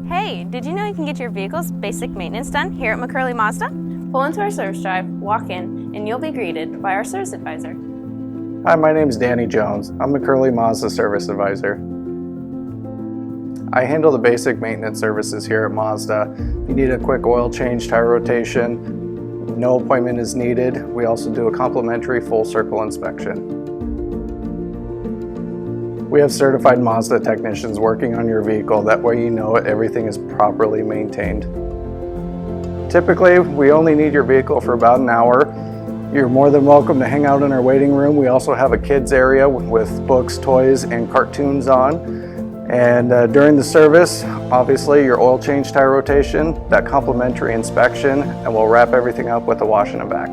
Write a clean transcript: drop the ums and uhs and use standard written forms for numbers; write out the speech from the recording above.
Hey, did you know you can get your vehicle's basic maintenance done here at McCurley Mazda? Pull into our service drive, walk in, and you'll be greeted by our service advisor. Hi, my name is Danny Jones. I'm McCurley Mazda Service Advisor. I handle the basic maintenance services here at Mazda. If you need a quick oil change, tire rotation, no appointment is needed. We also do a complimentary full circle inspection. We have certified Mazda technicians working on your vehicle. That way you know everything is properly maintained. Typically, we only need your vehicle for about an hour. You're more than welcome to hang out in our waiting room. We also have a kids area with books, toys, and cartoons on. And during the service, obviously your oil change, tire rotation, that complimentary inspection, and we'll wrap everything up with a wash and a vac.